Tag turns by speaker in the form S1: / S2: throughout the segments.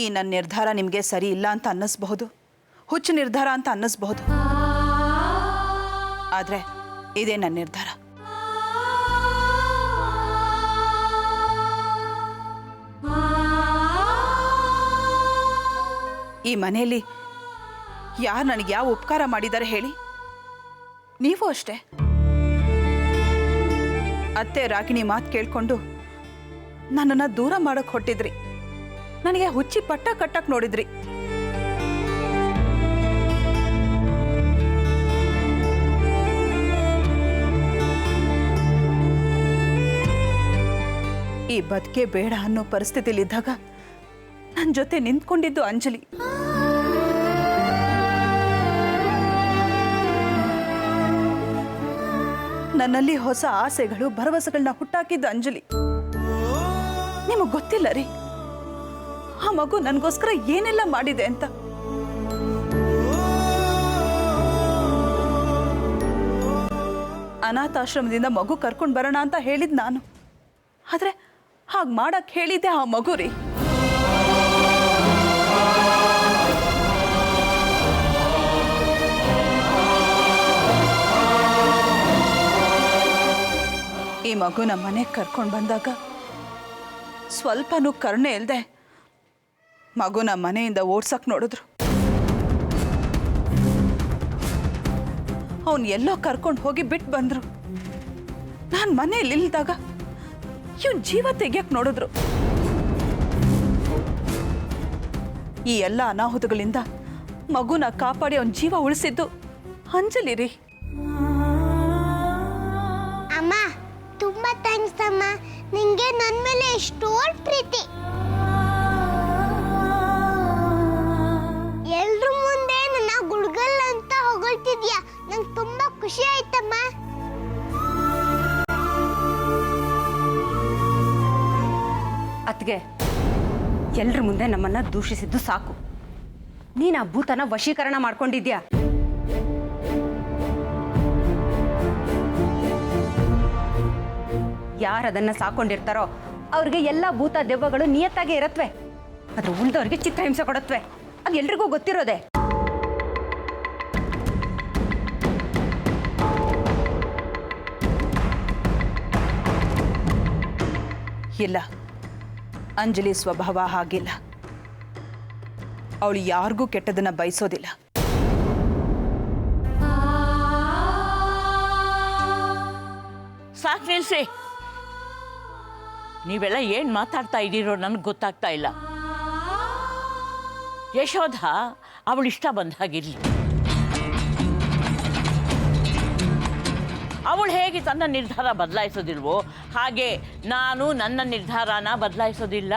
S1: ಈ ನನ್ನ ನಿರ್ಧಾರ ನಿಮಗೆ ಸರಿ ಇಲ್ಲ ಅಂತ ಅನ್ನಿಸ್ಬಹುದು, ಹುಚ್ಚು ನಿರ್ಧಾರ ಅಂತ ಅನ್ನಿಸ್ಬಹುದು. ಆದರೆ ಇದೇ ನನ್ನ ನಿರ್ಧಾರ. ಈ ಮನೆಯಲ್ಲಿ ಯಾರು ನನಗೆ ಯಾವ ಉಪಕಾರ ಮಾಡಿದ್ದಾರೆ ಹೇಳಿ? ನೀವು ಅಷ್ಟೇ. ಅತ್ತೆ ರಾಗಿಣಿ ಮಾತು ಕೇಳ್ಕೊಂಡು ನನ್ನನ್ನು ದೂರ ಮಾಡಕ್ಕೆ ಹೊಟ್ಟಿದ್ರಿ. ನನಗೆ ಹುಚ್ಚಿ ಪಟ್ಟ ಕಟ್ಟಕ್ಕೆ ನೋಡಿದ್ರಿ. ಈ ಬದುಕೆ ಬೇಡ ಅನ್ನೋ ಪರಿಸ್ಥಿತಿಲಿದ್ದಾಗ ನನ್ನ ಜೊತೆ ನಿಂತ್ಕೊಂಡಿದ್ದು ಅಂಜಲಿ. ನನ್ನಲ್ಲಿ ಹೊಸ ಆಸೆಗಳು ಭರವಸೆಗಳನ್ನ ಹುಟ್ಟಾಕಿದ್ದು ಅಂಜಲಿ. ನಿಮಗೆ ಗೊತ್ತಿಲ್ಲ ರೀ, ಆ ಮಗು ನನಗೋಸ್ಕರ ಏನೆಲ್ಲ ಮಾಡಿದೆ ಅಂತ. ಅನಾಥಾಶ್ರಮದಿಂದ ಮಗು ಕರ್ಕೊಂಡು ಬರೋಣ ಅಂತ ಹೇಳಿದ್ ನಾನು. ಆದ್ರೆ ಹಾಗೆ ಮಾಡಕ್ ಹೇಳಿದ್ದೆ ಆ ಮಗು ರೀ. ಈ ಮಗು ನಮ್ಮ ಮನೆಗೆ ಕರ್ಕೊಂಡು ಬಂದಾಗ ಸ್ವಲ್ಪನೂ ಕರುಣೆ ಇಲ್ಲದೆ ಮಗು ನಮ್ಮ ಮನೆಯಿಂದ ಓಡ್ಸಕ್ ನೋಡಿದ್ರು. ಅವನು ಎಲ್ಲೋ ಕರ್ಕೊಂಡು ಹೋಗಿ ಬಿಟ್ಟು ಬಂದ್ರು. ನಾನು ಮನೆಯಲ್ಲಿ ಇಲ್ದಾಗ ಇವ್ನ ಜೀವ ತೆಗಿಯಕ್ ನೋಡಿದ್ರು. ಈ ಎಲ್ಲ ಅನಾಹುತಗಳಿಂದ ಮಗುನ ಕಾಪಾಡಿ ಅವನ ಜೀವ ಉಳಿಸಿದ್ದು ಅಂಜಲಿ ರೀ.
S2: ಅಮ್ಮ, ತುಂಬಾ ಥ್ಯಾಂಕ್ಸ್ ಅಮ್ಮ. ನಿಂಗೆ ನನ್ನ ಮೇಲೆ ಎಷ್ಟೊಂದು ಪ್ರೀತಿ. ಎಲ್ರ ಮುಂದೆ ನನ್ನ ಗುಡ್ಗಲ್ ಅಂತ ಹೊಗಳ್ತಿದ್ಯಾ. ನಂಗೆ ತುಂಬಾ ಖುಷಿ ಆಯ್ತಮ್ಮ.
S3: ಅತ್ಗೆ, ಎಲ್ರ ಮುಂದೆ ನಮ್ಮನ್ನ ದೂಷಿಸಿದ್ದು ಸಾಕು. ನೀನು ಆ ಭೂತನ ವಶೀಕರಣ ಮಾಡ್ಕೊಂಡಿದ್ಯಾ. ಯಾರು ಅದನ್ನ ಸಾಕೊಂಡಿರ್ತಾರೋ ಅವ್ರಿಗೆ ಎಲ್ಲ ಭೂತ ದೆವ್ವಗಳು ನಿಯತ್ತಾಗೆ ಇರತ್ವೆ. ಆದ್ರೆ ಉಳಿದವ್ರಿಗೆ ಚಿತ್ರಹಿಂಸೆ ಕೊಡತ್ವೆ. ಅದು ಎಲ್ರಿಗೂ ಗೊತ್ತಿರೋದೆ.
S1: ಇಲ್ಲ, ಅಂಜಲಿ ಸ್ವಭಾವ ಹಾಗಿಲ್ಲ. ಅವಳು ಯಾರಿಗೂ ಕೆಟ್ಟದನ್ನ ಬಯಸೋದಿಲ್ಲ.
S4: ಸಾಕು ನಿಲ್ಸಿ. ನೀವೆಲ್ಲ ಏನು ಮಾತಾಡ್ತಾ ಇದ್ದೀರೋ ನನಗೆ ಗೊತ್ತಾಗ್ತಾ ಇಲ್ಲ. ಯಶೋಧ ಅವಳಿಷ್ಟ ಬಂದ ಹಾಗಿರಲಿ. ಅವಳು ಹೇಗೆ ತನ್ನ ನಿರ್ಧಾರ ಬದಲಾಯಿಸೋದಿಲ್ವೋ ಹಾಗೆ ನಾನು ನನ್ನ ನಿರ್ಧಾರನ ಬದಲಾಯಿಸೋದಿಲ್ಲ.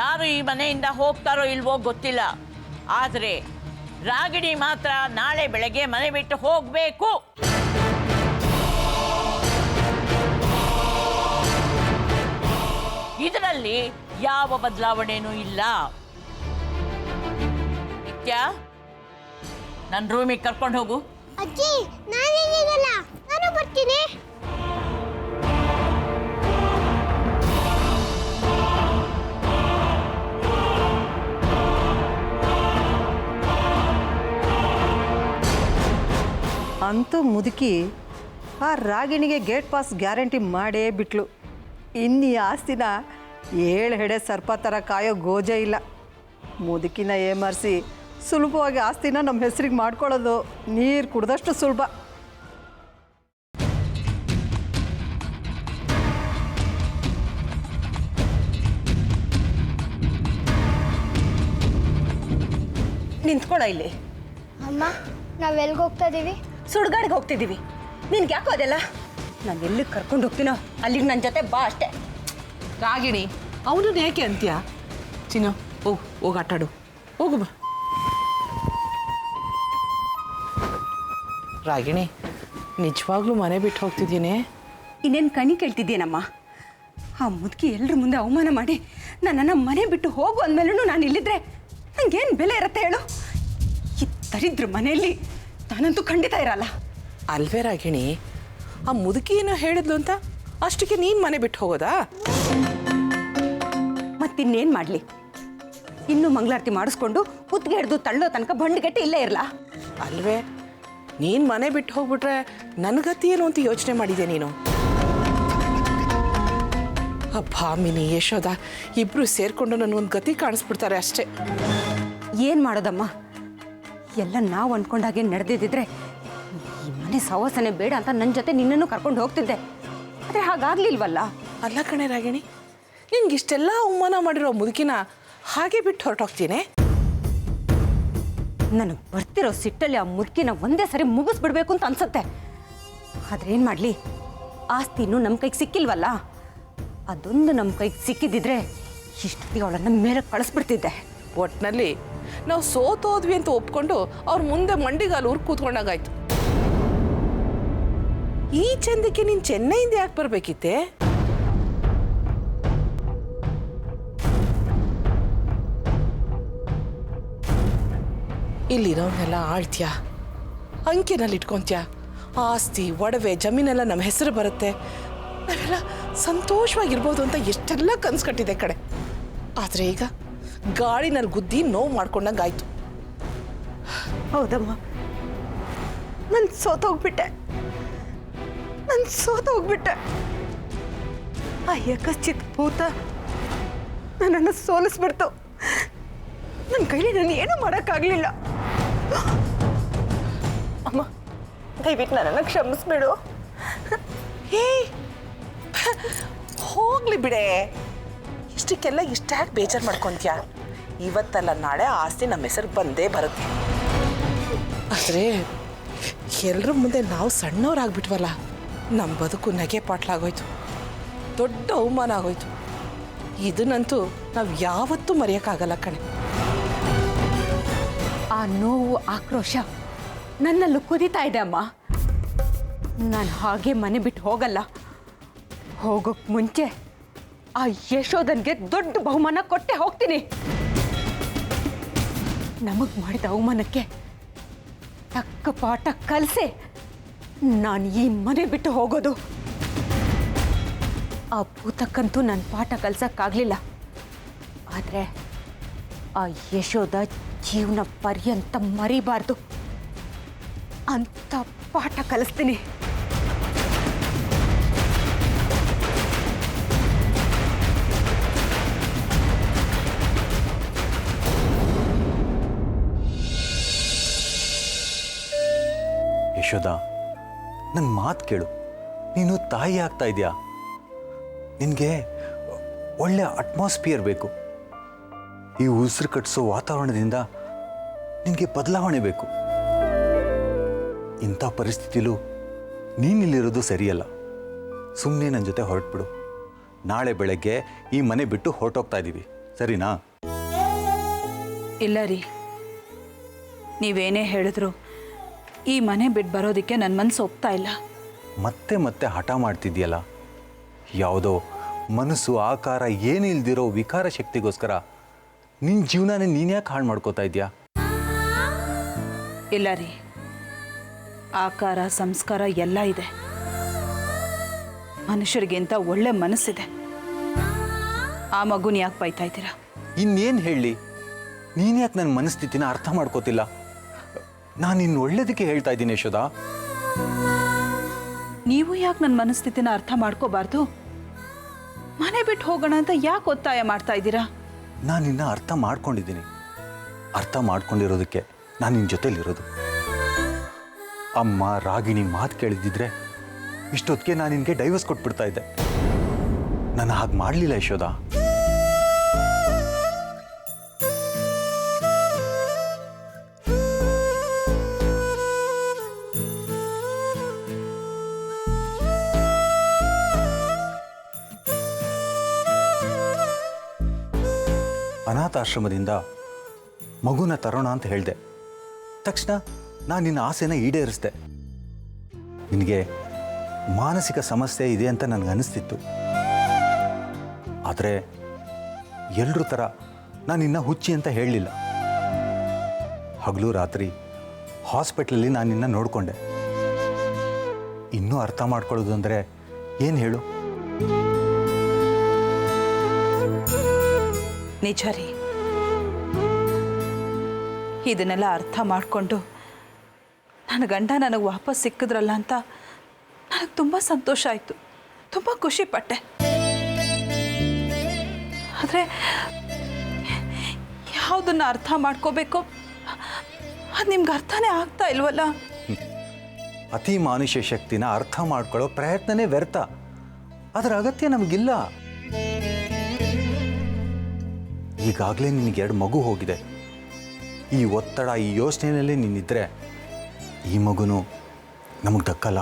S4: ಯಾರು ಈ ಮನೆಯಿಂದ ಹೋಗ್ತಾರೋ ಇಲ್ವೋ ಗೊತ್ತಿಲ್ಲ, ಆದರೆ ರಾಗಿಣಿ ಮಾತ್ರ ನಾಳೆ ಬೆಳಗ್ಗೆ ಮನೆ ಬಿಟ್ಟು ಹೋಗಬೇಕು. ಇದರಲ್ಲಿ ಯಾವ ಬದಲಾವಣೆನೂ ಇಲ್ಲ. ನಿತ್ಯ, ನನ್ನ ರೂಮಿಗೆ ಕರ್ಕೊಂಡು ಹೋಗು.
S2: ಅಜ್ಜಿ, ನಾನೇನಿಗಲ್ಲ, ನಾನು ಬರ್ತೀನಿ.
S5: ಅಂತೂ ಮುದುಕಿ ಆ ರಾಗಿಣಿಗೆ ಗೇಟ್ ಪಾಸ್ ಗ್ಯಾರಂಟಿ ಮಾಡೇ ಬಿಟ್ಲು. ಇನ್ನೀ ಆಸ್ತಿನ 7 ಹೆಡೆ ಸರ್ಪ ಥರ ಕಾಯೋ ಗೋಜೆ ಇಲ್ಲ. ಮುದುಕಿನ ಏಮರ್ಸಿ ಸುಲಭವಾಗಿ ಆಸ್ತಿನ ನಮ್ಮ ಹೆಸರಿಗೆ ಮಾಡ್ಕೊಳ್ಳೋದು ನೀರು ಕುಡ್ದಷ್ಟು ಸುಲಭ.
S3: ನಿಂತ್ಕೊಳ್ಳ ಇಲ್ಲಿ.
S2: ಅಮ್ಮ, ನಾವೆಲ್ಗೆ ಹೋಗ್ತಾ ಇದೀವಿ?
S3: ಸುಡ್ಗಾಡಿಗೆ ಹೋಗ್ತಿದ್ದೀವಿ. ನಿನ್ಗೆ ಯಾಕೋ ಅದೆಲ್ಲ? ನಾನು ಎಲ್ಲಿಗೆ ಕರ್ಕೊಂಡು ಹೋಗ್ತೀನೋ ಅಲ್ಲಿಗೆ ನನ್ನ ಜೊತೆ ಬಾ ಅಷ್ಟೇ.
S6: ರಾಗಿಣಿ, ಅವನು ಯಾಕೆ ಅಂತ್ಯ? ಚಿನ್ನು, ಹೋಗಿ ಆಟಾಡು, ಹೋಗು ಬಾ. ರಾಗಿಣಿ, ನಿಜವಾಗ್ಲೂ ಮನೆ ಬಿಟ್ಟು ಹೋಗ್ತಿದ್ದೀನಿ.
S3: ಇನ್ನೇನು ಕಣಿ ಕೇಳ್ತಿದ್ದೀನಮ್ಮ? ಆ ಮುದುಕಿ ಎಲ್ಲರ ಮುಂದೆ ಅವಮಾನ ಮಾಡಿ ನನ್ನನ್ನು ಮನೆ ಬಿಟ್ಟು ಹೋಗು ಅಂದಮೇಲೂ ನಾನು ಇಲ್ಲಿದ್ರೆ ನನಗೇನು ಬೆಲೆ ಇರುತ್ತೆ ಹೇಳು? ಈ ದರಿದ್ರ ಮನೆಯಲ್ಲಿ ನಾನಂತೂ ಖಂಡಿತ ಇರಲ್ಲ.
S6: ಅಲ್ವೇ ರಾಗಿಣಿ, ಆ ಮುದುಕಿ ಏನೋ ಹೇಳಿದ್ಲು ಅಂತ ಅಷ್ಟಕ್ಕೆ ನೀನು ಮನೆ ಬಿಟ್ಟು ಹೋಗೋದಾ?
S3: ಮತ್ತಿನ್ನೇನು ಮಾಡಲಿ? ಇನ್ನೂ ಮಂಗಳಾರತಿ ಮಾಡಿಸ್ಕೊಂಡು ಕುತ್ತಿಗೆ ಹಿಡಿದು ತಳ್ಳೋ ತನಕ ಬಂಡುಗಟ್ಟಿ ಇಲ್ಲೇ ಇರಲ್ಲ?
S6: ಅಲ್ವೇ, ನೀನು ಮನೆ ಬಿಟ್ಟು ಹೋಗ್ಬಿಟ್ರೆ ನನ್ನ ಗತಿ ಏನು ಅಂತ ಯೋಚನೆ ಮಾಡಿದೆ ನೀನು. ಭಾಮಿನಿ ಯಶೋದ ಇಬ್ರು ಸೇರ್ಕೊಂಡು ನನಗೊಂದು ಗತಿ ಕಾಣಿಸ್ಬಿಡ್ತಾರೆ ಅಷ್ಟೇ.
S3: ಏನು ಮಾಡೋದಮ್ಮ? ಎಲ್ಲ ನಾವು ಅಂದ್ಕೊಂಡಾಗೆ ನಡೆದಿದ್ದಿದ್ರೆ ಈ ಮನೆ ಸವಾಸನೆ ಬೇಡ ಅಂತ ನನ್ನ ಜೊತೆ ನಿನ್ನನ್ನು ಕರ್ಕೊಂಡು ಹೋಗ್ತಿದ್ದೆ. ಆದರೆ ಹಾಗಾಗ್ಲಿಲ್ವಲ್ಲ.
S6: ಅಲ್ಲ ಕಣೆ ರಾಗಿಣಿ, ನಿನ್ಗಿಷ್ಟೆಲ್ಲ ಅವಮಾನ ಮಾಡಿರೋ ಮುದುಕಿನ ಹಾಗೆ ಬಿಟ್ಟು ಹೊರಟೋಗ್ತೀನಿ.
S3: ನನಗೆ ಬರ್ತಿರೋ ಸಿಟ್ಟಲ್ಲಿ ಆ ಮುದುಕಿನ ಒಂದೇ ಸರಿ ಮುಗಿಸ್ಬಿಡ್ಬೇಕು ಅಂತ ಅನ್ಸುತ್ತೆ. ಆದ್ರೆ ಏನು ಮಾಡಲಿ, ಆಸ್ತಿ ಇನ್ನೂ ನಮ್ಮ ಕೈಗೆ ಸಿಕ್ಕಿಲ್ವಲ್ಲ. ಅದೊಂದು ನಮ್ಮ ಕೈಗೆ ಸಿಕ್ಕಿದ್ದಿದ್ರೆ ಇಷ್ಟೊತ್ತಿಗೆ ಅವಳನ್ನು ಮೇಲೆ ಕಳಿಸ್ಬಿಡ್ತಿದ್ದೆ.
S6: ಒಟ್ಟಿನಲ್ಲಿ ನಾವು ಸೋತೋದ್ವಿ ಅಂತ ಒಪ್ಕೊಂಡು ಅವ್ರ ಮುಂದೆ ಮಂಡಿಗಾಲು ಊರು ಕೂತ್ಕೊಂಡಾಗಾಯ್ತು. ಈ ಚಂದಕ್ಕೆ ನೀನು ಚೆನ್ನೈಯಿಂದ ಯಾಕೆ ಬರಬೇಕಿತ್ತೆ? ಇಲ್ಲಿರೋನೆಲ್ಲ ಆಳ್ತ್ಯಾ, ಅಂಕೆನಲ್ಲಿ ಇಟ್ಕೊಂತ್ಯಾ, ಆಸ್ತಿ ಒಡವೆ ಜಮೀನೆಲ್ಲ ನಮ್ಮ ಹೆಸರು ಬರುತ್ತೆ, ನಾವೆಲ್ಲ ಸಂತೋಷವಾಗಿರ್ಬೋದು ಅಂತ ಎಷ್ಟೆಲ್ಲ ಕನ್ಸು ಕಟ್ಟಿದೆ ಕಡೆ. ಆದರೆ ಈಗ ಗಾಳಿನಲ್ಲಿ ಗುದ್ದಿ ನೋವು ಮಾಡ್ಕೊಂಡಂಗಾಯ್ತು.
S3: ಹೌದಮ್ಮ, ನಾನು ಸೋತೋಗ್ಬಿಟ್ಟೆ. ಆ ಏಕಚಿತ್ ಭೂತ ನನ್ನನ್ನು ಸೋಲಿಸ್ಬಿಡ್ತು. ನನ್ನ ಕೈಲಿ ನಾನು ಏನೂ ಮಾಡೋಕ್ಕಾಗಲಿಲ್ಲ. ಅಮ್ಮ, ದಯವಿಟ್ಟು ನನ್ನನ್ನು ಕ್ಷಮಿಸ್ಬಿಡು.
S6: ಏ ಹೋಗ್ಲಿ ಬಿಡೆ, ಇಷ್ಟಕ್ಕೆಲ್ಲ ಇಷ್ಟ್ಯಾಕೆ ಬೇಜಾರು ಮಾಡ್ಕೊತ್ಯಾ? ಇವತ್ತಲ್ಲ ನಾಳೆ ಆಸ್ತಿ ನಮ್ಮ ಹೆಸರು ಬಂದೇ ಬರುತ್ತೆ. ಆದರೆ ಎಲ್ಲರ ಮುಂದೆ ನಾವು ಸಣ್ಣವರಾಗ್ಬಿಟ್ವಲ್ಲ, ನಮ್ಮ ಬದುಕು ನಗೆ ಪಾಟ್ಲಾಗೋಯ್ತು, ದೊಡ್ಡ ಅವಮಾನ ಆಗೋಯ್ತು. ಇದನ್ನಂತೂ ನಾವು ಯಾವತ್ತೂ ಮರೆಯೋಕ್ಕಾಗಲ್ಲ ಕಣೆ.
S3: ಆ ನೋವು ಆಕ್ರೋಶ ನನ್ನಲ್ಲೂ ಕುದೀತಾ ಇದೆ ಅಮ್ಮ. ನಾನು ಹಾಗೆ ಮನೆ ಬಿಟ್ಟು ಹೋಗಲ್ಲ. ಹೋಗೋಕ್ ಮುಂಚೆ ಆ ಯಶೋಧನ್ಗೆ ದೊಡ್ಡ ಬಹುಮಾನ ಕೊಟ್ಟೆ ಹೋಗ್ತೀನಿ. ನಮಗ್ ಮಾಡಿದ ಅವಮಾನಕ್ಕೆ ತಕ್ಕ ಪಾಠ ಕಲಿಸೆ ನಾನು ಈ ಮನೆ ಬಿಟ್ಟು ಹೋಗೋದು. ಆ ಭೂತಕ್ಕಂತೂ ನನ್ನ ಪಾಠ ಕಲ್ಸಕ್ಕಾಗಲಿಲ್ಲ. ಆದರೆ ಆ ಯಶೋಧ ಜೀವನ ಪರ್ಯಂತ ಮರಿಬಾರ್ದು ಅಂತ ಪಾಠ ಕಲಿಸ್ತೀನಿ.
S7: ಯಶೋದ, ನನ್ನ ಮಾತು ಕೇಳು. ನೀನು ತಾಯಿ ಆಗ್ತಾ ಇದೆಯಾ? ನಿನಗೆ ಒಳ್ಳೆ ಅಟ್ಮಾಸ್ಫಿಯರ್ ಬೇಕು. ಈ ಉಸಿರು ಕಟ್ಟಿಸೋ ವಾತಾವರಣದಿಂದ ನಿನಗೆ ಬದಲಾವಣೆ ಬೇಕು. ಇಂಥ ಪರಿಸ್ಥಿತಿಲೂ ನೀನಿಲ್ಲಿರೋದು ಸರಿಯಲ್ಲ. ಸುಮ್ಮನೆ ನನ್ನ ಜೊತೆ ಹೊರಟ್ಬಿಡು. ನಾಳೆ ಬೆಳಗ್ಗೆ ಈ ಮನೆ ಬಿಟ್ಟು ಹೊರಟೋಗ್ತಾ ಇದ್ದೀವಿ, ಸರಿನಾ?
S1: ಇಲ್ಲ ರೀ, ನೀವೇನೇ ಹೇಳಿದ್ರು ಈ ಮನೆ ಬಿಟ್ಟು ಬರೋದಕ್ಕೆ ನನ್ನ ಮನಸ್ಸು ಒಪ್ತಾ ಇಲ್ಲ.
S7: ಮತ್ತೆ ಮತ್ತೆ ಹಠ ಮಾಡ್ತಿದ್ಯಲ್ಲ. ಯಾವುದೋ ಮನಸ್ಸು ಆಕಾರ ಏನು ಇಲ್ದಿರೋ ವಿಕಾರ ಶಕ್ತಿಗೋಸ್ಕರ ನಿನ್ನ ಜೀವನನೇ ನೀನು ಯಾಕೆ ಹಾಳು ಮಾಡ್ಕೋತಾ ಇದೆಯಾ?
S1: ಇಲ್ಲ ರೀ, ಆಕಾರ ಸಂಸ್ಕಾರ ಎಲ್ಲ ಇದೆ. ಮನುಷ್ಯರಿಗಿಂತ ಒಳ್ಳೆ ಮನಸ್ಸಿದೆ. ಆ ಮಗುನ ಯಾಕೆ ಬೈತಾ ಇದ್ದೀರಾ?
S7: ಇನ್ನೇನು ಹೇಳಲಿ? ನೀನು ಯಾಕೆ ನನ್ನ ಮನಸ್ಥಿತಿನ ಅರ್ಥ ಮಾಡ್ಕೋತಿಲ್ಲ? ನಾನು ಇನ್ನು ಒಳ್ಳೇದಕ್ಕೆ ಹೇಳ್ತಾ ಇದ್ದೀನಿ ಯಶೋದ.
S1: ನೀವು ಯಾಕೆ ನನ್ನ ಮನಸ್ಥಿತಿನ ಅರ್ಥ ಮಾಡ್ಕೋಬಾರ್ದು? ಮನೆ ಬಿಟ್ಟು ಹೋಗೋಣ ಅಂತ ಯಾಕೆ ಒತ್ತಾಯ ಮಾಡ್ತಾ ಇದ್ದೀರಾ?
S7: ನಾನು ನಿನ್ನ ಅರ್ಥ ಮಾಡ್ಕೊಂಡಿದ್ದೀನಿ. ಅರ್ಥ ಮಾಡ್ಕೊಂಡಿರೋದಕ್ಕೆ ನಾನು ನಿನ್ನ ಜೊತೆಲಿರೋದು. ಅಮ್ಮ ರಾಗಿಣಿ ಮಾತು ಕೇಳಿದ್ದಿದ್ರೆ ಇಷ್ಟೊತ್ತಿಗೆ ನಾನು ನಿನಗೆ ಡೈವರ್ಸ್ ಕೊಟ್ಬಿಡ್ತಾ ಇದ್ದೆ. ನಾನು ಹಾಗೆ ಮಾಡಲಿಲ್ಲ ಯಶೋದ. ಅನಾಥಾಶ್ರಮದಿಂದ ಮಗುನ ತರೋಣ ಅಂತ ಹೇಳಿದೆ. ತಕ್ಷಣ ನಾನು ನಿನ್ನ ಆಸೆನ ಈಡೇರಿಸಿದೆ. ನಿನಗೆ ಮಾನಸಿಕ ಸಮಸ್ಯೆ ಇದೆ ಅಂತ ನನಗೆ ಅನಿಸ್ತಿತ್ತು. ಆದರೆ ಎಲ್ಲರೂ ಥರ ನಾನು ನಿನ್ನ ಹುಚ್ಚಿ ಅಂತ ಹೇಳಲಿಲ್ಲ. ಹಗಲು ರಾತ್ರಿ ಹಾಸ್ಪಿಟ್ಲಲ್ಲಿ ನಾನು ನಿನ್ನ ನೋಡಿಕೊಂಡೆ. ಇನ್ನೂ ಅರ್ಥ ಮಾಡ್ಕೊಳ್ಳೋದು ಅಂದರೆ ಏನು ಹೇಳು?
S1: ನಿಜ ರೀ. ಇದನ್ನೆಲ್ಲ ಅರ್ಥ ಮಾಡಿಕೊಂಡು ನನ್ನ ಗಂಡ ನನಗೆ ವಾಪಸ್ ಸಿಕ್ಕಿದ್ರಲ್ಲ ಅಂತ ನನಗೆ ತುಂಬ ಸಂತೋಷ ಆಯಿತು, ತುಂಬ ಖುಷಿ ಪಟ್ಟೆ. ಆದರೆ ಯಾವುದನ್ನು ಅರ್ಥ ಮಾಡ್ಕೋಬೇಕು ಅದು ನಿಮ್ಗೆ ಅರ್ಥನೇ ಆಗ್ತಾ ಇಲ್ವಲ್ಲ.
S7: ಅತಿ ಮಾನುಷ್ಯ ಶಕ್ತಿನ ಅರ್ಥ ಮಾಡ್ಕೊಳ್ಳೋ ಪ್ರಯತ್ನನೇ ವ್ಯರ್ಥ. ಅದರ ಅಗತ್ಯ ನಮಗಿಲ್ಲ. ಈಗಾಗಲೇ ನಿನಗೆ 2 ಮಗು ಹೋಗಿದೆ. ಈ ಒತ್ತಡ, ಈ ಯೋಚನೆಯಲ್ಲೇ ನೀನಿದ್ರೆ ಈ ಮಗುನು ನಮಗೆ ದಕ್ಕಲ್ಲ.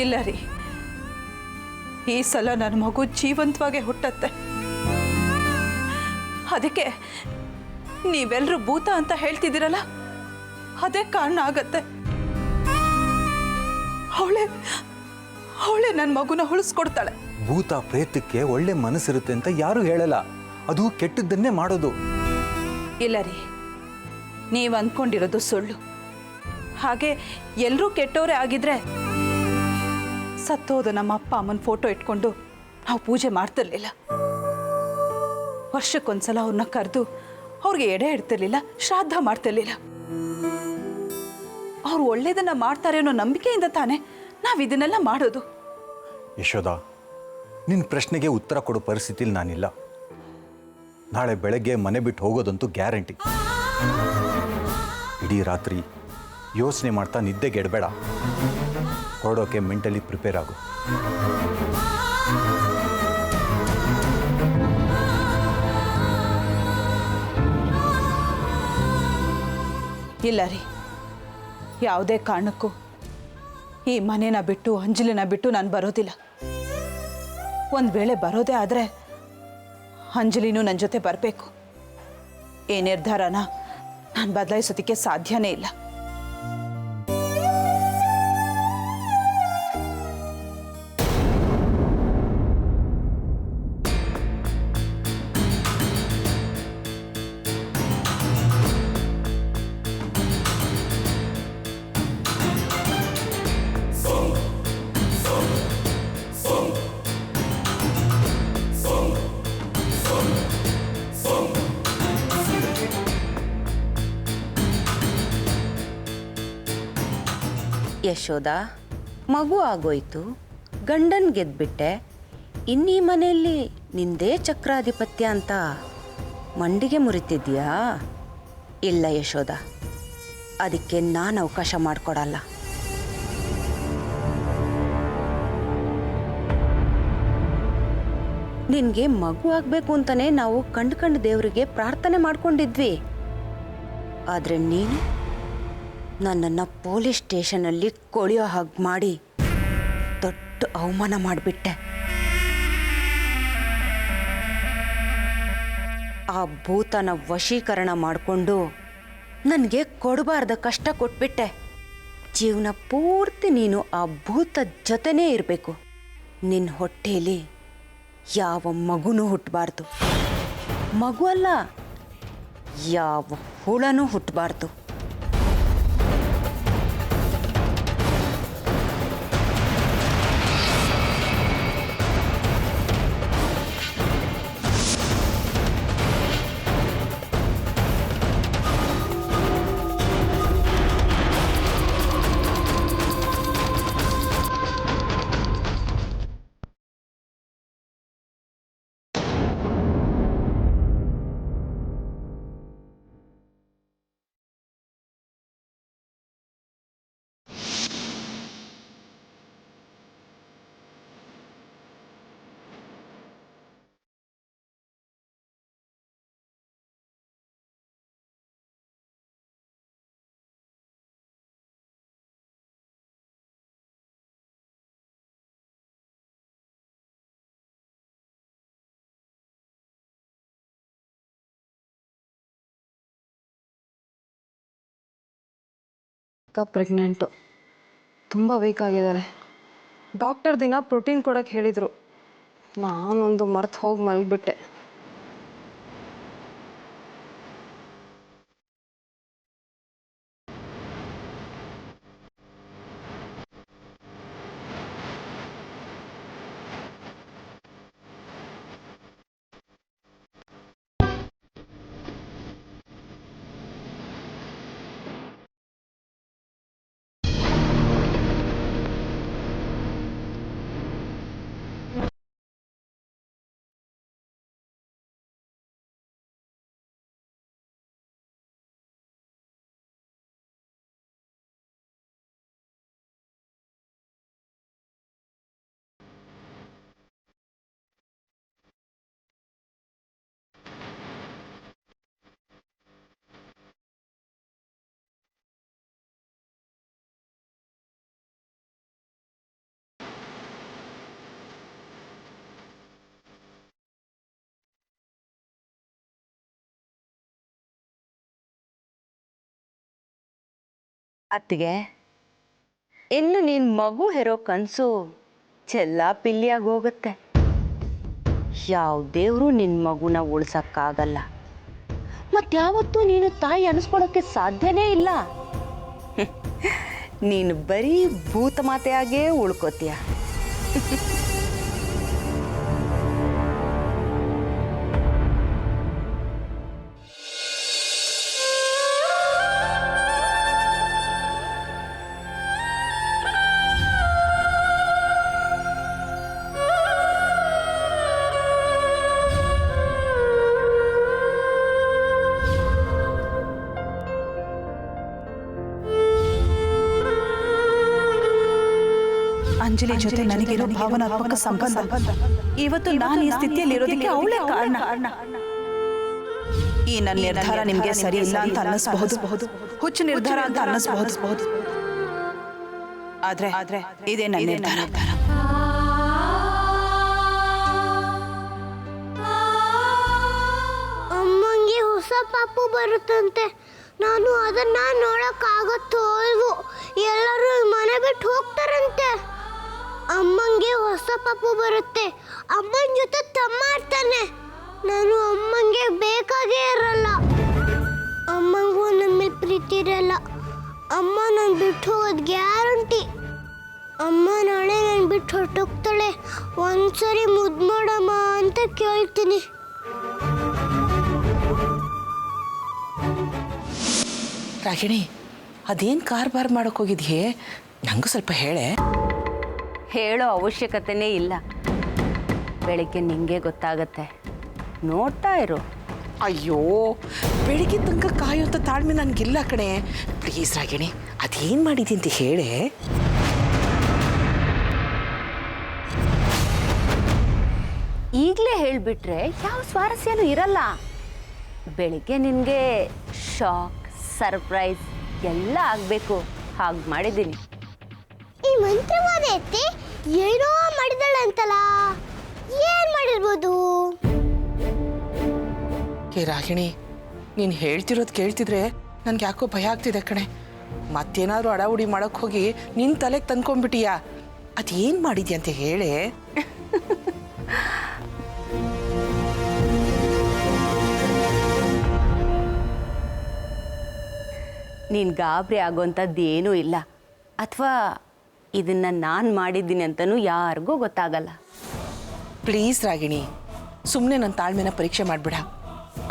S1: ಇಲ್ಲ ರೀ, ಈ ಸಲ ನನ್ನ ಮಗು ಜೀವಂತವಾಗೇ ಹುಟ್ಟತ್ತೆ. ಅದಕ್ಕೆ ನೀವೆಲ್ಲರೂ ಭೂತ ಅಂತ ಹೇಳ್ತಿದ್ದೀರಲ್ಲ, ಅದೇ ಕಾರಣ ಆಗತ್ತೆ. ಅವಳೇ ನನ್ನ ಮಗುನ ಉಳಿಸ್ಕೊಡ್ತಾಳೆ.
S7: ಭೂತ ಪ್ರೇತಕ್ಕೆ ಒಳ್ಳೆ ಮನಸ್ಸಿರುತ್ತೆ ಅಂತ ಯಾರೂ ಹೇಳಲ್ಲ. ಅದು ಕೆಟ್ಟದ್ದನ್ನೇ ಮಾಡೋದು.
S1: ಇಲ್ಲ ರೀ, ನೀವು ಅಂದ್ಕೊಂಡಿರೋದು ಸುಳ್ಳು. ಹಾಗೆ ಎಲ್ಲರೂ ಕೆಟ್ಟವರೇ ಆಗಿದ್ರೆ ಸತ್ತೋದ ನಮ್ಮ ಅಪ್ಪ ಅಮ್ಮನ ಫೋಟೋ ಇಟ್ಕೊಂಡು ನಾವು ಪೂಜೆ ಮಾಡ್ತಿರ್ಲಿಲ್ಲ. ವರ್ಷಕ್ಕೊಂದ್ಸಲ ಅವ್ರನ್ನ ಕರೆದು ಅವ್ರಿಗೆ ಎಡೆ ಇಡ್ತಿರ್ಲಿಲ್ಲ, ಶ್ರಾದ್ದ ಮಾಡ್ತಿರ್ಲಿಲ್ಲ. ಅವ್ರು ಒಳ್ಳೇದನ್ನ ಮಾಡ್ತಾರೆ ಅನ್ನೋ ನಂಬಿಕೆಯಿಂದ ತಾನೇ ನಾವು ಇದನ್ನೆಲ್ಲ ಮಾಡೋದು.
S7: ಯಶೋದ, ನಿನ್ನ ಪ್ರಶ್ನೆಗೆ ಉತ್ತರ ಕೊಡೋ ಪರಿಸ್ಥಿತಿಲಿ ನಾನಿಲ್ಲ. ನಾಳೆ ಬೆಳಗ್ಗೆ ಮನೆ ಬಿಟ್ಟು ಹೋಗೋದಂತೂ ಗ್ಯಾರಂಟಿ. ಇಡೀ ರಾತ್ರಿ ಯೋಚನೆ ಮಾಡ್ತಾ ನಿದ್ದೆಗೆಡಬೇಡ. ಹೊರಡೋಕೆ ಮೆಂಟಲಿ ಪ್ರಿಪೇರ್ ಆಗು.
S1: ಇಲ್ಲ ರೀ, ಯಾವುದೇ ಕಾರಣಕ್ಕೂ ಈ ಮನೇನ ಬಿಟ್ಟು, ಅಂಜಲಿನ ಬಿಟ್ಟು ನಾನು ಬರೋದಿಲ್ಲ. ಒಂದು ವೇಳೆ ಬರೋದೇ ಆದರೆ ಅಂಜಲಿನೂ ನನ್ನ ಜೊತೆ ಬರಬೇಕು. ಈ ನಿರ್ಧಾರನ ನಾನು ಬದಲಾಯಿಸೋದಕ್ಕೆ ಸಾಧ್ಯನೇ ಇಲ್ಲ.
S3: ಯಶೋದ, ಮಗು ಆಗೋಯ್ತು, ಗಂಡನ್ ಗೆದ್ಬಿಟ್ಟೆ, ಇನ್ನೀ ಮನೆಯಲ್ಲಿ ನಿಂದೇ ಚಕ್ರಾಧಿಪತ್ಯ ಅಂತ ಮಂಡಿಗೆ ಮುರಿತಿದ್ಯಾ? ಇಲ್ಲ ಯಶೋದ, ಅದಕ್ಕೆ ನಾನು ಅವಕಾಶ ಮಾಡಿಕೊಡಲ್ಲ. ನಿನಗೆ ಮಗು ಆಗಬೇಕು ಅಂತಲೇ ನಾವು ಕಂಡು ದೇವರಿಗೆ ಪ್ರಾರ್ಥನೆ ಮಾಡ್ಕೊಂಡಿದ್ವಿ. ಆದರೆ ನೀನು ನನ್ನನ್ನು ಪೊಲೀಸ್ ಸ್ಟೇಷನಲ್ಲಿ ಕೊಳೆಯೋ ಹಾಗೆ ಮಾಡಿ ದೊಡ್ಡ ಅವಮಾನ ಮಾಡಿಬಿಟ್ಟೆ. ಆ ಭೂತನ ವಶೀಕರಣ ಮಾಡಿಕೊಂಡು ನನಗೆ ಕೊಡಬಾರ್ದ ಕಷ್ಟ ಕೊಟ್ಬಿಟ್ಟೆ. ಜೀವನ ಪೂರ್ತಿ ನೀನು ಆ ಭೂತದ ಜೊತೆನೇ ಇರಬೇಕು. ನಿನ್ನ ಹೊಟ್ಟೆಯಲ್ಲಿ ಯಾವ ಮಗುನೂ ಹುಟ್ಟಬಾರ್ದು. ಮಗು ಅಲ್ಲ, ಯಾವ ಹುಳನೂ ಹುಟ್ಟಬಾರ್ದು.
S8: ಅಕ್ಕ ಪ್ರೆಗ್ನೆಂಟು, ತುಂಬ ವೀಕ್ ಆಗಿದ್ದಾರೆ. ಡಾಕ್ಟರ್ ದಿನ ಪ್ರೋಟೀನ್ ಕೊಡೋಕ್ಕೆ ಹೇಳಿದರು. ನಾನೊಂದು ಮರ್ತು ಹೋಗಿ ಮಲಗಿಬಿಟ್ಟೆ.
S3: ಅತ್ತಿಗೆ ಇನ್ನು ನೀನು ಮಗು ಹೆರೋ ಕನಸು ಚೆಲ್ಲ ಪಿಲ್ಲಿಯಾಗಿ ಹೋಗುತ್ತೆ. ಯಾವ ದೇವರು ನಿನ್ನ ಮಗುನ ಉಳ್ಸಕ್ಕಾಗಲ್ಲ. ಮತ್ತಾವತ್ತೂ ನೀನು ತಾಯಿ ಅನಿಸ್ಕೊಳ್ಳೋಕ್ಕೆ ಸಾಧ್ಯನೇ ಇಲ್ಲ. ನೀನು ಬರೀ ಭೂತ ಮಾತೆಯಾಗೇ ಉಳ್ಕೋತೀಯ.
S1: ಅಂಜಲಿ ಜೊತೆ ನನಗಿರೋ ಭಾವನಾತ್ಮಕ ಸಂಬಂಧ ಇವತ್ತು ನಾನು ಈ ಸ್ಥಿತಿಯಲ್ಲಿ ಇರೋದಕ್ಕೆ ಅವಳೇ ಕಾರಣ. ಈ ನನ್ನ ನಿರ್ಧಾರ ನಿಮ್ಗೆ ಸರಿ ಇಲ್ಲ ಅಂತ ಅನ್ನಿಸಬಹುದು, ಹುಚ್ಚು ನಿರ್ಧಾರ ಅಂತ ಅನ್ನಿಸಬಹುದು. ಆದ್ರೆ ಇದೇ ನನ್ನ ನಿರ್ಧಾರ.
S2: ಅಮ್ಮಂಗೆ ಹೊಸ ಪಾಪು ಬರುತ್ತಂತೆ. ನಾನು ಅದನ್ನ ನೋಡಕ್ಕಾಗತ್ತೋ ಇಲ್ವೋ? ಎಲ್ಲರೂ ಮನೆ ಬಿಟ್ಟು ಹೋಗ್ತಾರಂತೆ. ಅಮ್ಮಂಗೆ ಹೊಸ ಪಾಪು ಬರುತ್ತೆ. ಅಮ್ಮನ ಜೊತೆ ತಮ್ಮ ಇರ್ತಾನೆ. ನಾನು ಅಮ್ಮಂಗೆ ಬೇಕಾಗೇ ಇರಲ್ಲ. ಅಮ್ಮಂಗೂ ನನ್ನ ಮೇಲೆ ಪ್ರೀತಿ ಇರಲ್ಲ. ಅಮ್ಮ ನಾನು ಬಿಟ್ಟು ಹೋಗೋದು ಗ್ಯಾರಂಟಿ. ಅಮ್ಮ ನಾಳೆ ನಾನು ಬಿಟ್ಟು ಹೊರಟೋಗ್ತಾಳೆ. ಒಂದ್ಸರಿ ಮುದ್ದು ಮಾಡಮ್ಮ ಅಂತ ಕೇಳ್ತೀನಿ.
S6: ರಾಗಿಣಿ, ಅದೇನು ಕಾರ್ಬಾರ್ ಮಾಡೋಕೆ ಹೋಗಿದ್ಯೆ? ನನಗೂ ಸ್ವಲ್ಪ ಹೇಳೆ.
S3: ಹೇಳೋ ಅವಶ್ಯಕತೆನೇ ಇಲ್ಲ. ಬೆಳಿಗ್ಗೆ ನಿಂಗೆ ಗೊತ್ತಾಗತ್ತೆ, ನೋಡ್ತಾ ಇರು.
S6: ಅಯ್ಯೋ, ಬೆಳಿಗ್ಗೆ ತನಕ ಕಾಯೋಂಥ ತಾಳ್ಮೆ ನನಗಿಲ್ಲ ಕಣೆ. ಪ್ಲೀಸ್ ರಾಗಿಣಿ, ಅದೇನು ಮಾಡಿದಿ ಅಂತ ಹೇಳೆ.
S3: ಈಗಲೇ ಹೇಳಿಬಿಟ್ರೆ ಯಾವ ಸ್ವಾರಸ್ಯನೂ ಇರಲ್ಲ. ಬೆಳಿಗ್ಗೆ ನಿನಗೆ ಶಾಕ್, ಸರ್ಪ್ರೈಸ್ ಎಲ್ಲ ಆಗಬೇಕು. ಹಾಗೆ ಮಾಡಿದ್ದೀನಿ.
S2: ಈ ಮಂತ್ರವಾದ ಎತ್ತಿ ಏನೋ ಮಾಡಿದಾಳೆ ಅಂತಲ್ಲ. ಏನ್ ಮಾಡಿರ್ಬೋದು?
S6: ಹೇ ರಾಗಿಣಿ, ನೀನು ಹೇಳ್ತಿರೋದು ಕೇಳ್ತಿದ್ರೆ ನನಗೆ ಯಾಕೋ ಭಯ ಆಗ್ತಿದೆ ಕಣೆ. ಮತ್ತೇನಾದರೂ ಅಡಾವುಡಿ ಮಾಡೋಕ್ಕೆ ಹೋಗಿ ನಿನ್ನ ತಲೆಗೆ ತಂದ್ಕೊಂಡ್ಬಿಟ್ಟಿಯಾ? ಅದೇನು ಮಾಡಿದ್ಯಾ ಅಂತ ಹೇಳೆ.
S3: ನೀನು ಗಾಬರಿ ಆಗೋಂಥದ್ದು ಏನೂ ಇಲ್ಲ. ಅಥವಾ ಇದನ್ನು ನಾನು ಮಾಡಿದ್ದೀನಿ ಅಂತಲೂ ಯಾರಿಗೂ ಗೊತ್ತಾಗಲ್ಲ.
S6: ಪ್ಲೀಸ್ ರಾಗಿಣಿ, ಸುಮ್ಮನೆ ನನ್ನ ತಾಳ್ಮೆನ ಪರೀಕ್ಷೆ ಮಾಡಿಬಿಡ.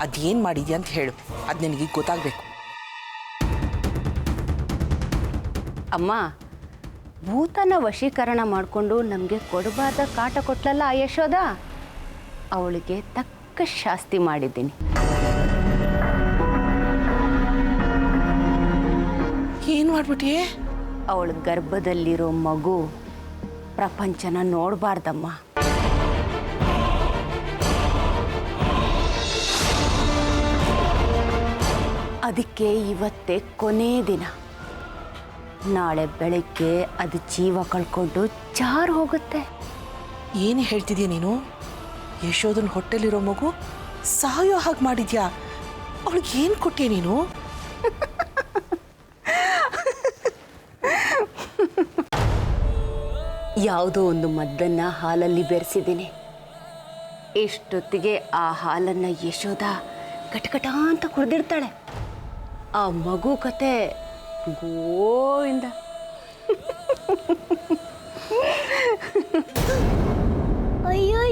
S6: ಅದೇನು ಮಾಡಿದ್ಯಾ ಅಂತ ಹೇಳು, ಅದು ನಿನಗೆ ಗೊತ್ತಾಗಬೇಕು.
S3: ಅಮ್ಮ, ಭೂತನ ವಶೀಕರಣ ಮಾಡಿಕೊಂಡು ನಮಗೆ ಕೊಡಬಾರ್ದ ಕಾಟ ಕೊಟ್ಲಲ್ಲ ಆ ಯಶೋದ, ಅವಳಿಗೆ ತಕ್ಕ ಶಾಸ್ತಿ ಮಾಡಿದ್ದೀನಿ.
S6: ಏನು ಮಾಡ್ಬಿಟ್ಟಿಯೇ?
S3: ಅವಳ ಗರ್ಭದಲ್ಲಿರೋ ಮಗು ಪ್ರಪಂಚನ ನೋಡಬಾರ್ದಮ್ಮ. ಅದಕ್ಕೆ ಇವತ್ತೇ ಕೊನೇ ದಿನ. ನಾಳೆ ಬೆಳಗ್ಗೆ ಅದು ಜೀವ ಕಳ್ಕೊಂಡು ಜಾರು ಹೋಗುತ್ತೆ.
S6: ಏನು ಹೇಳ್ತಿದ್ಯಾ ನೀನು? ಯಶೋದನ ಹೊಟ್ಟೆಲಿರೋ ಮಗು ಸಾಯೋ ಹಾಗೆ ಮಾಡಿದ್ಯಾ? ಅವಳಿಗೆ ಏನು ಕೊಟ್ಟೆ ನೀನು?
S3: ಯಾವುದೋ ಒಂದು ಮದ್ದನ್ನು ಹಾಲಲ್ಲಿ ಬೆರೆಸಿದ್ದೀನಿ. ಇಷ್ಟೊತ್ತಿಗೆ ಆ ಹಾಲನ್ನು ಯಶೋದ ಕಟಕಟ ಅಂತ ಕುಡಿದಿರ್ತಾಳೆ. ಆ ಮಗು ಕತೆ ಗೋವಿಂದ.
S2: ಅಯ್ಯೋ